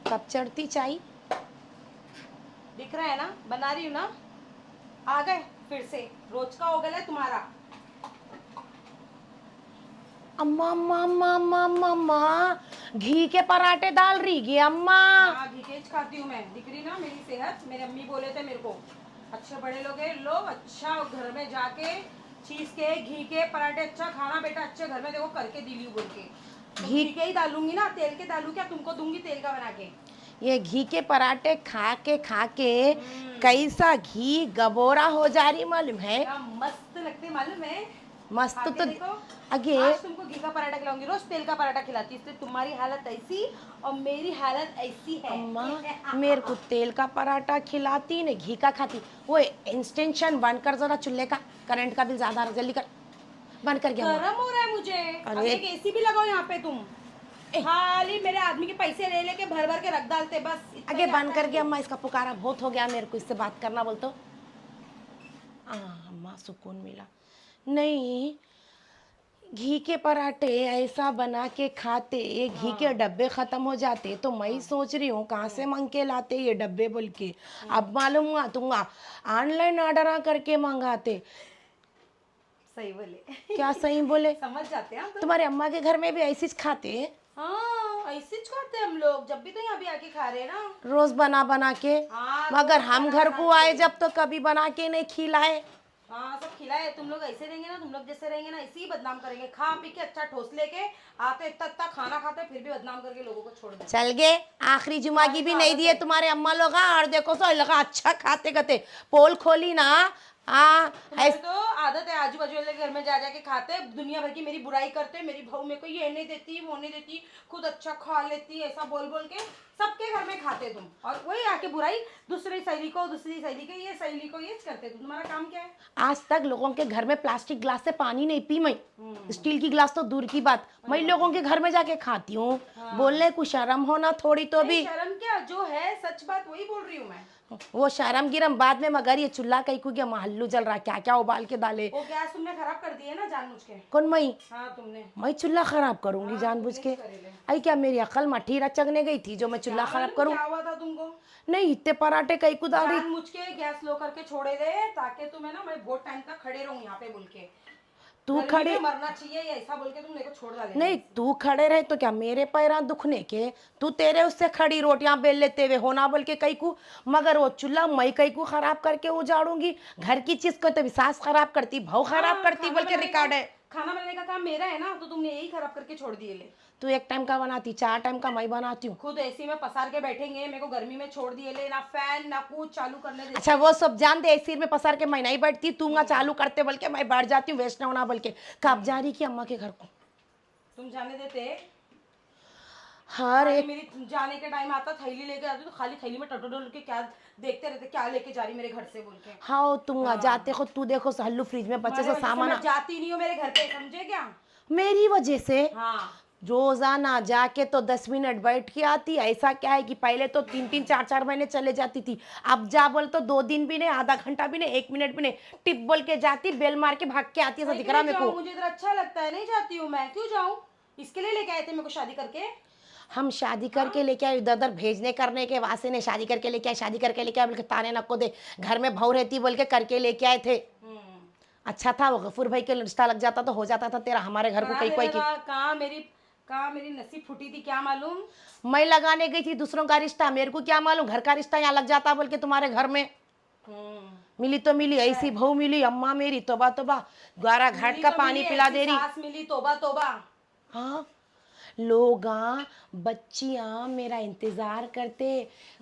कब चढ़ती चाय? दिख रहा है ना, बना रही हूँ ना। आ गए फिर से, रोज का हो गया है तुम्हारा। अम्मा अम्मा अम्मा अम्मा अम्मा अम्मा, घी के पराठे डाल रही गी अम्मा। हाँ, घी तेज खाती हूँ मैं, दिख रही ना मेरी सेहत। मेरे अम्मी बोले थे मेरे को, अच्छे बड़े लोग हैं लोग, अच्छा घर में जाके चीज के घी के पराठे अच्छा खाना बेटा, अच्छे घर में देखो करके दी बोल के। तो घी घी के ही डालूंगी ना, तेल के डालू क्या? तुमको दूंगी तेल का बना के। ये घी के पराठे खा के हम्म, कैसा घी गबोरा हो जा रही मालूम है। क्या मस्त लगते मालूम है। खा मस्त के तो देखो। अगे आज तुमको घी का पराठा खिलाऊंगी, रोज तेल का पराठा खिलाती, इसलिए तुम्हारी हालत ऐसी और मेरी हालत ऐसी है। अम्मा, मेरे को तेल का पराठा खिलाती ने घी का खाती। वो इंस्टेंशन बंद कर जरा चूल्हे का, करंट का बिल ज्यादा आ रहा, जल्दी कर। बंद कर गया अम्मा। गरम हो रहा है मुझे। अब अरे एक एसी भी लगाओ यहाँ पे तुम। ए, खाली मेरे आदमी के पैसे ले लेके भर भर के रख डालते, बस इतना आगे ही बंद आता कर है गया वो। अम्मा, इसका पुकारा बहुत हो गया मेरे को इससे बात करना बोल तो। अम्मा सुकून मिला। नहीं, घी के पराठे ऐसा बना के खाते, ये घी के हाँ। डब्बे खत्म हो जाते तो मैं हाँ। सोच रही हूँ कहाँ से मंग के लाते ये डब्बे बोल के। अब मालूम हुआ तुंगा ऑनलाइन ऑर्डर करके मंगाते। सही बोले। क्या सही बोले? समझ जाते हैं हम तो। तुम्हारे अम्मा के घर में भी ऐसी खाते हैं? हाँ, ऐसे ही खाते हैं हम लोग, जब भी तो यहाँ भी आके खा रहे हैं ना। रोज बना बना के। हाँ, मगर रोज हम बना घर बना को के। आए जब तो कभी बना के नहीं खिलाए। हाँ, सब खिलाए। तुम लोग ऐसे रहेंगे ना, तुम लोग जैसे रहेंगे ना, ऐसे ही बदनाम करेंगे। खा पी के अच्छा ठोस लेके आते, इतना इतना खाना खाते, फिर भी बदनाम करके लोगों को छोड़ देते। चल गए, आखिरी जुमा की तुम्हारी भी तो नहीं आदत दिए है। तुम्हारे अम्मा लोग। और देखो सो लगा अच्छा खाते खाते पोल खोली ना। हाँ तुम्हारी तो आदत है, आजू बाजू वाले घर में जा जाके खाते, दुनिया भर की मेरी बुराई करते। मेरी बहू मेरे को ये नहीं देती, वो नहीं देती, खुद अच्छा खा लेती, ऐसा बोल बोल के सबके घर में खाते तुम। और वही आके बुराई दूसरी सहेली को, दूसरी सहेली के, ये सहेली को, ये करते तुम। तुम्हारा काम क्या है? आज तक लोगों के घर में प्लास्टिक ग्लास से पानी नहीं पी मैं। हम्म। स्टील की ग्लास तो दूर की बात, मैं लोगों के घर में जाके खाती हूँ। हाँ। बोलने को शर्म होना थोड़ी तो नहीं, भी। शर्म क्या, जो है सच बात वही बोल रही हूँ मैं। वो शर्म गिरम बाद में, मगर ये चूल्हा कहीं को क्या महल्लू जल रहा, क्या क्या उबाल के डाले। वो गैस तुमने खराब कर दी है ना जानबूझ के। कौन मई? हाँ, तुमने। मैं चूल्हा खराब करूंगी हाँ, जानबूझ तुमने के? ही करेले। आई क्या मेरी अकल मठी रचगने गई थी जो मैं चूल्हा क्या खराब मालूम करूं? क्या हुआ था तुमको। नहीं, इतने पराठे कहीं को डाल रही। जानबूझ के गैस लो करके छोड़े दे, ताकि तुम्हें ना मैं बहुत टाइम तक खड़े रहूं यहाँ पे बोल के। तू गर्मी खड़ी में मरना चाहिए या ऐसा बोल के तुम मेरे को छोड़ डाले थे नहीं, ऐसे। तू खड़े रहे तो क्या मेरे पैरा दुखने के? तू तेरे उससे खड़ी रोटियां बेल लेते हुए होना बोल के कई को। मगर वो चूल्हा मैं कई को खराब करके उजाड़ूंगी? घर की चीज को तो विसास खराब करती, भाव खराब हाँ, करती बोल के रिकॉर्ड है। खाना बनाने का काम मेरा है ना, तो तुमने यही खराब करके छोड़ दिए ले। तू एक टाइम का बनाती, 4 टाइम का मैं बनाती हूँ। खुद एसी में पसार के बैठेंगे, मेरे को गर्मी में छोड़ दिए ले, ना फैन ना कुछ चालू करने अच्छा देते। वो सब जान दे, सिर में पसार के मैं नहीं बैठती, तू ना चालू करते बोल के मैं बैठ जाती हूँ, वेस्ट ना होना बोल के। कब जा रही की अम्मा के घर को? तुम जाने देते? हर खाली एक मेरी जाने के टाइम आता, थैली लेके आती तो खाली थैली में टटोडोल के क्या देखते रहते, क्या लेके जा रही मेरे घर से बोल के। हाँ तुम जाते हाँ, हो, तू देखो हल्लू फ्रिज में बचे तुम्हारे से वजह से सामान मैं जाती नहीं हूँ मेरे घर पे, समझे क्या? मेरी वजह से। हाँ। रोजाना जाके तो 10 मिनट बैठ के आती। ऐसा क्या है कि पहले तो 3-3 4-4 महीने चले जाती थी, अब जा बोल तो 2 दिन भी नहीं, आधा घंटा भी नहीं, 1 मिनट भी नहीं, टिप बोल के जाती, बेल मार के भाग के आती, ऐसा मैं दिख क्यों रहा मेरे जाऊँ, को। मुझे इधर अच्छा लगता है, नहीं जाती हूँ मैं, क्यों जाऊँ? इसके लिए लेके आए थे मेरे को शादी करके। हम शादी हाँ। करके लेके आए, इधर उधर भेजने करने के वास्ते ने शादी करके लेके आए, शादी करके लेके आए बोल के ताने नको दे, घर में बहू रहती बोल के करके लेके आए थे। हम्म। अच्छा था वो गफूर भाई के रिश्ता लग जाता तो हो जाता था तेरा हमारे घर को करा कहीं कोई की। देगा, कहाँ मेरी नसीब फूटी थी क्या मालूम। मैं लगाने गई थी दूसरों का रिश्ता, मेरे को क्या मालूम घर का रिश्ता यहाँ लग जाता बोल के तुम्हारे घर में। हम्म। मिली तो मिली, अच्छा ऐसी है। बहू मिली अम्मा मेरी, तोबा तोबा, द्वारा घाट मिली का तो पानी मिली, पिला ऐसी दे रही। सास मिली, तोबा तोबा। हाँ, लोगा बच्चियां मेरा इंतजार करते,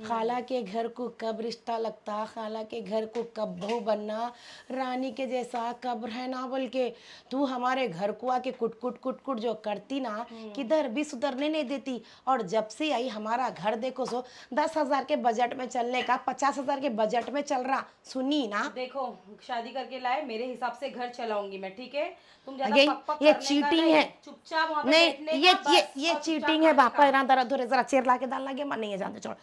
खाला के घर को कब रिश्ता लगता, खाला के घर को कब बहू बनना, रानी के जैसा कब रहना बोल के। तू हमारे घर को आके कुट कुट कुट कुट जो करती ना, किधर भी सुधरने नहीं देती। और जब से आई हमारा घर देखो सो 10,000 के बजट में चलने का 50,000 के बजट में चल रहा, सुनी ना। देखो, शादी करके लाए, मेरे हिसाब से घर चलाऊंगी मैं, ठीक है? तुम ज्यादा ये पक पक ये करने का चीटिंग नहीं, है। चुपचाप वहां पे नहीं, बैठने ये का ये बस, ये और चुपचाप चीटिंग है खाने बापा, का। इरा दरा धुरे जरा चेर ला के डाल लगे मन नहीं है, जानते छोड़।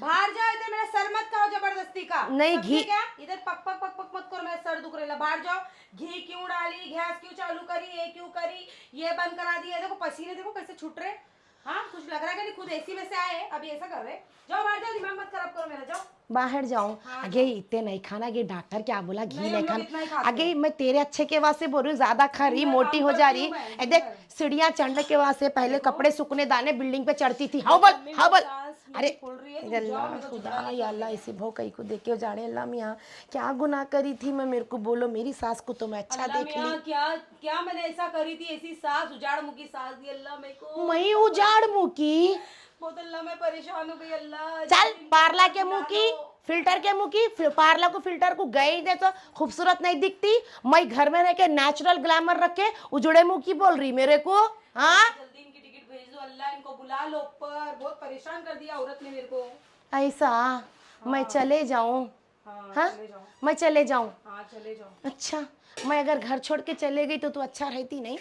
बाहर जाओ, इधर मेरा सर मत खाओ जबरदस्ती का, नहीं घी। समझे क्या? इधर पक पक पक पक मत करो, मेरा सर दुख रहा है। बाहर जाओ। घी क्यों डाली, गैस क्यों चालू करी, ये क्यों करी, ये बंद करा दिया, देखो पसीने देखो कैसे छूट रहे। हाँ कुछ लग रहा है कि नहीं, खुद एसी में से आए अभी ऐसा कर रहे। जाओ बाहर जाओ, दिमाग मत खराब करो मेरा, जाओ। बाहर जाऊं? हाँ, आगे इतने नहीं खाना, ये डॉक्टर क्या बोला, घी नहीं, नहीं हम लोग इतना ही खाना। खाते आगे मैं तेरे अच्छे के वास्ते बोल रही हूँ, ज्यादा खा रही, मैं मोटी काम हो जा करती रही। हूँ मैं, ए दिन देख भर। सीढ़ियां चढ़ने के वास्ते पहले देखो। कपड़े सूखने दाने बिल्डिंग पे चढ़ती थी। हाँ बोल, मम्मी हाँ बोल। मेरी सांस मेरी अरे फूल रही है, तुम अल्लाह जाओ, मेरे को झगड़ा खुदा नहीं या करने अल्लाह, का। इसी भौ कहीं को देख के जाने। अल्लाह मियाँ क्या गुनाह करी थी मैं, मेरे को बोलो। मेरी सास को तो मैं अच्छा अल्लाह देख ली। मियाँ क्या क्या मैंने ऐसा करी थी, ऐसी सास उजाड़ मुखी सास दी अल्लाह मेरे को। मैं उजाड़ मुँह की? बहुत अल्लाह मैं परेशान हो गई अल्लाह। चल जिंदगी पार्ला में के मुंह बुला की, लो। फिल्टर के मुंह की, पार्ला को फिल्टर को गई दे तो खूबसूरत नहीं दिखती। मैं घर में रह के नेचुरल ग्लैमर रख के उजड़े मुंह की बोल रही मेरे को? हाँ जल्दी इनकी टिकट भेज दो अल्लाह, इनको बुला लो ऊपर, बहुत परेशान कर दिया औरत ने मेरे को। ऐसा? मैं चले जाऊं? हाँ हाँ चले जाओ। मैं चले जाऊं? हाँ चले जाओ। अच्छा, मैं अगर घर छोड़ के चले गई तो तू अच्छा रहती नहीं?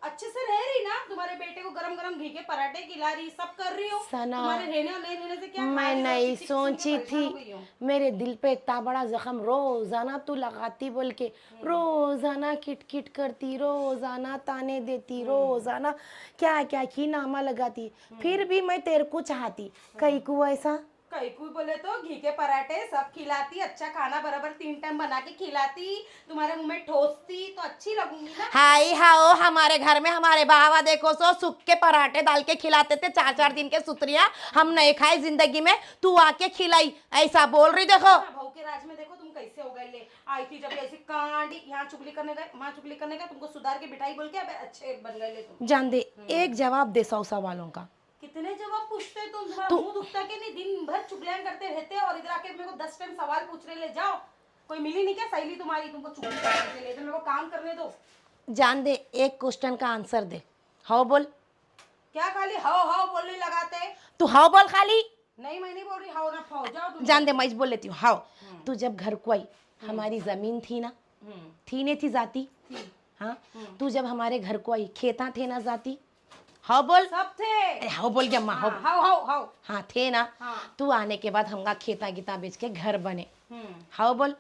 अच्छे से रह रही ना, तुम्हारे बेटे को गरम गरम घी के पराठे खिला रही, सब कर रही हो। सना, तुम्हारे रहने और नहीं रहने से क्या खा मैं रही हो? नहीं चिक चिक सुन के सोची परेशान हो गई थी। हूँ। मेरे दिल पे इतना बड़ा जख्म रोजाना तू लगाती बोल के, रोजाना किट करती, रोजाना ताने देती, रोजाना क्या क्या की नामा लगाती, फिर भी मैं तेरे को चाहती। कहीं को ऐसा कहीं कोई बोले तो घी के पराठे सब खिलाती, अच्छा खाना बराबर 3 टाइम बना के खिलाती, तुम्हारे मुंह में ठोसती तो अच्छी लगूंगी ना। हाय हाओ, हमारे घर में हमारे बाबा देखो सो सूख के पराठे डाल के खिलाते थे, 4 4 दिन के सुतरिया हम नहीं खाए जिंदगी में, तू आके खिलाई, ऐसा बोल रही। देखो बहू के राज में देखो तुम कैसे हो गए। ले आई थी जब ऐसी कांडी, यहाँ चुगली करने गए वहाँ चुगली करने गए, तुमको सुधार के बिठाई बोल के अब अच्छे बन गए ले तुम। जान दे, एक जवाब दे 100 सवालों का। कितने जवाब पूछते तुम, तुम्हारा तू मुंह दुखता कि नहीं, दिन भर चुगलियां करते रहते हो और इधर आके मेरे को 10 टाइम सवाल पूछ रहे। ले जाओ, कोई मिली नहीं क्या सहेली तुम्हारी तुमको चुगली करने के लिए? तो मेरे को काम करने दो। जान दे, एक क्वेश्चन का आंसर दे। हाँ बोल। क्या खाली हाओ हाओ बोलने लगाते? तू हाँ बोल खाली। नहीं मैं नहीं बोल रही हाओ ना फाओ, जाओ तुम। जान दे, मैं बोल लेती हूँ। हाँ, तू जब घर को आई, हमारी जमीन थी ना? थी नहीं थी जाती? हाँ, तू जब हमारे घर को आई, खेता थे ना जाती? हाँ बोल। सब थे। अरे हाँ बोल क्या माँ, हाँ हाँ हाओ हाओ हाओ। हाँ थे ना? हाँ। तू आने के बाद हमका खेता गीता बेच के घर बने। हाँ बोल।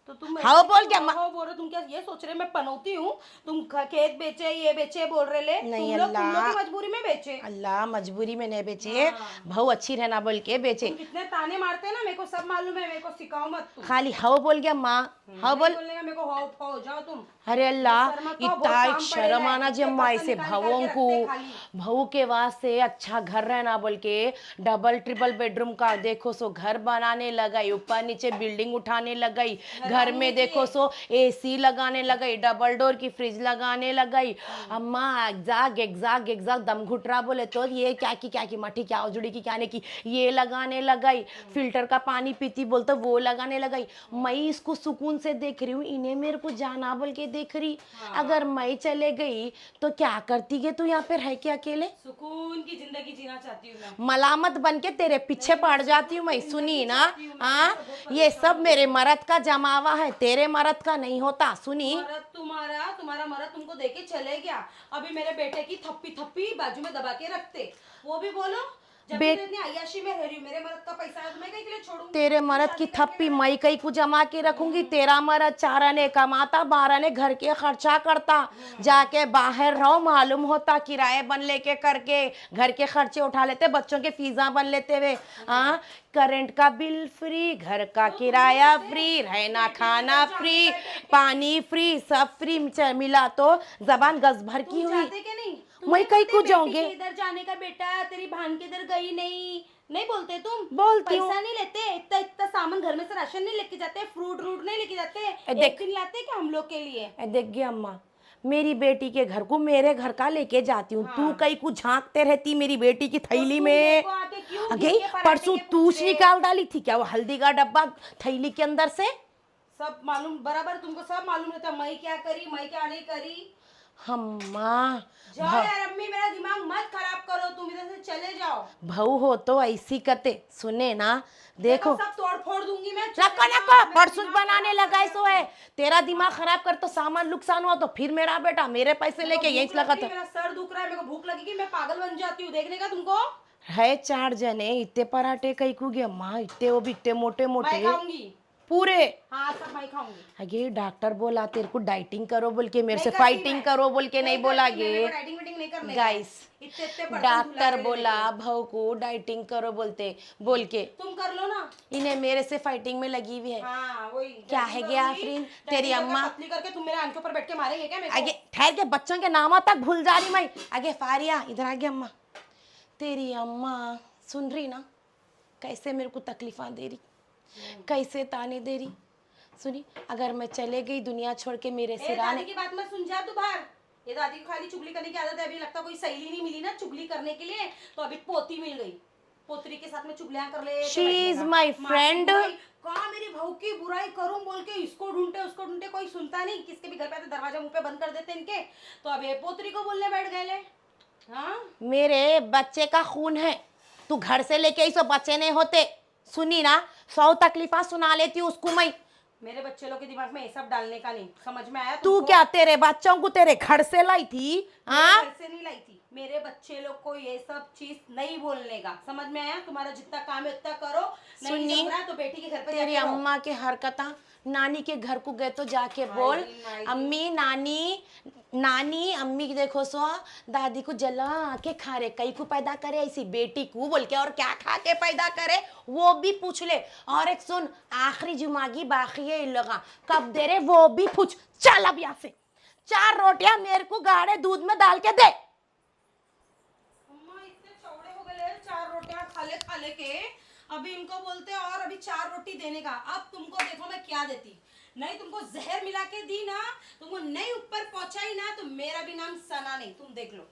तो तुम हाँ बोल क्या हाँ बोल रहे, तुम क्या ये सोच रहे मैं पनौती हूँ? तुम खेत बेचे ये बेचे बोल रहे ले, नहीं तुम लोग अल्लाह, की मजबूरी में बेचे। अल्लाह मजबूरी में नहीं बेचे, बहु अच्छी रहना बोल के बेचे। तुम कितने ताने मारते हैं ना, मेरे को सब मालूम है, मेरे को सिखाओ मत तुम। खाली हाँ बोल गया माँ, हाँ बोल। बोलने का मेरे को हाओ फाओ, जाओ तुम। अरे अल्लाह, शर्म तो बहुत इतना काम शर्म पड़ेगा, आना इसके जब माँ बर्तन से निकाल भावों निकाल के को, रखते खाली। भाऊ के वास्ते अच्छा घर रहना बोल के डबल ट्रिपल बेडरूम का देखो सो घर बनाने लगाई, ऊपर नीचे बिल्डिंग उठाने लगाई, घर में देखो सो एसी लगाने लगाई, डबल डोर की फ्रिज लगाने लगाई। अम्मा एग्जाग एग्जाग एग्जाग दम घुटरा बोले तो ये क्या की मठी क्या उजड़ी की क्या ने की, ये लगाने लगाई। फिल्टर का पानी पीती बोल तो वो लगाने लगाई। मैं इसको सुकून से देख रही हूँ, इन्हें मेरे को जाना बोल के देख रही। अगर मैं चले गई तो क्या करती है तू यहाँ पे रह के अकेले? सुकून की जिंदगी जीना चाहती हूँ मैं। मलामत बन के तेरे पीछे पड़ जाती हूँ मैं। सुनी ना? हाँ, ये सब मेरे मर्द का जमावा है, तेरे मर्द का नहीं होता। सुनी? तुम्हारा मर्द तुमको देके चले गया, अभी मेरे बेटे की थप्पी थप्पी बाजू में दबा के रखते, वो भी बोलो। जब मैं इतनी अय्याशी में रह रही हूँ, मेरे मर्द का पैसा है तो मैं कहीं के लिए छोड़ूंगी? तेरे मर्द की थप्पी मैं कहीं को जमा के रखूंगी? तेरा मर्द 4 आने कमाता, 12 आने घर के खर्चा करता, जाके बाहर रहो मालूम होता, किराए बन लेके करके घर के खर्चे उठा लेते, बच्चों के फीसा बन लेते हुए। हाँ, करंट का बिल फ्री, घर का किराया फ्री, रहना खाना फ्री, पानी फ्री, सब फ्री मिला तो जबान गज भर की हुई। जाते के नहीं? मैं कहीं को जाऊंगे? इधर जाने का बेटा, तेरी भान के इधर गई नहीं, नहीं बोलते तुम? बोलती हूँ। पैसा नहीं लेते, इतना इतना सामान घर में से राशन नहीं लेके जाते, फ्रूट रूट नहीं लेके जाते, देख। एक दिन लाते क्या हम लोग के लिए? देख गया अम्मा, मेरी बेटी के घर को मेरे घर का लेके जाती हूँ, तू कहीं को झांकते रहती मेरी बेटी की थैली तुम में। देखो आके क्यों अगे घी के पराठे परसों के तूच पूछ रहे? निकाल डाली थी क्या वो हल्दी का डब्बा थैली के अंदर से? सब मालूम बराबर, तुमको सब मालूम रहता मैं क्या करी मैं क्या नहीं करी। अम्मा जाओ यार अम्मी, मेरा दिमाग मत खराब करो, तुम इधर से चले जाओ। भाऊ हो तो ऐसी करते। सुने ना, देखो सब तोड़ फोड़ दूंगी मैं। नको नको परसों बनाने लगा सो है। तेरा दिमाग खराब कर तो सामान नुकसान हुआ तो फिर मेरा बेटा मेरे पैसे लेके यहीं लगा था। मेरा सर दुख रहा है, मेरे को भूख लगेगी, मैं पागल बन जाती हूँ देखने का तुमको। है 4 जने, इतने पराठे कहीं को गए अम्मा, इतने वो भी इतने मोटे मैं मोटे खाऊंगी पूरे। हाँ सब मैं खाऊंगी। अगे डॉक्टर बोला तेरे को डाइटिंग करो बोल के, मेरे नहीं से करती फाइटिंग मैं। करो बोल के नहीं बोला करती मैं, गे। मेरे को डाइटिंग वाइटिंग नहीं करने का। गाइस इतने इतने बर्तन डॉक्टर धुला के बोला लेके। बहू को डाइटिंग करो बोल के तुम कर लो ना। इन्हें मेरे से फाइटिंग में लगी हुई है। हाँ वही क्या डाइटिंग है गे करूंगी, आफरीन, डाइटिंग तेरी करके अम्मा पतली करके तुम मेरे आंख के ऊपर बैठ के मारेंगे क्या मेरे आगे को? ठहर के बच्चों के नामों तक भूल जा रही मैं। आगे फारिया इधर आगे अम्मा, तेरी अम्मा सुन रही ना कैसे मेरे को तकलीफा दे रही, कैसे ताने दे रही। सुनी, अगर मैं चले गई दुनिया छोड़ के मेरे ए, सिराने दादी की बात मत सुन जा तू बाहर। ये दादी को खाली चुगली करने की आदत है। अभी लगता कोई सहेली नहीं मिली ना चुगली करने के लिए, तो अभी पोती मिल गई। पोतरी के साथ में चुगलियां कर ले शी इज माई फ्रेंड। कहा मेरी बहू की बुराई करूं बोल के इसको ढूंढते उसको ढूंढते, कोई सुनता नहीं। किसके भी घर पे आते दरवाजा मुंह पे बंद कर देते इनके, तो अब ये पोतरी को बोलने बैठ गए ले। हाँ मेरे बच्चे का खून है, तू घर से लेके ही सो बच्चे नहीं होते। सुनी ना, 100 तकलीफा सुना लेती हूँ उसको मैं। मेरे बच्चे लोग के दिमाग में ये सब डालने का नहीं, समझ में आया तू तुमको? क्या तेरे बच्चों को तेरे घर से लाई थी? हाँ, घर से नहीं लाई थी। मेरे बच्चे लोग को ये सब चीज नहीं बोलने का, समझ में आया? तुम्हारा जितना काम है उतना करो, नहीं सुनी, जम रहा है तो बेटी के घर पे तेरी जाके रहो। अम्मा के हरकता, नानी के घर को गए तो जाके बोल नानी। अम्मी नानी नानी अम्मी की देखो सो दादी को जला के खा रहे, कई को पैदा करे ऐसी बेटी को बोल के, और क्या खा के पैदा करे वो भी पूछ ले। और एक सुन, आखिरी जुमागी बाकी है इन लोगा, कब दे रहे वो भी पूछ। चल अब यहाँ से 4 रोटियां मेरे को गाढ़े दूध में डाल के दे। अम्मा इतने चौड़े हो गए 4 रोटियां खा ले के, अभी इनको बोलते हैं और अभी 4 रोटी देने का। अब तुमको देखो मैं क्या देती। नहीं तुमको जहर मिला के दी ना, तुमको नहीं ऊपर पहुंचाई ना, तो मेरा भी नाम सना नहीं, तुम देख लो।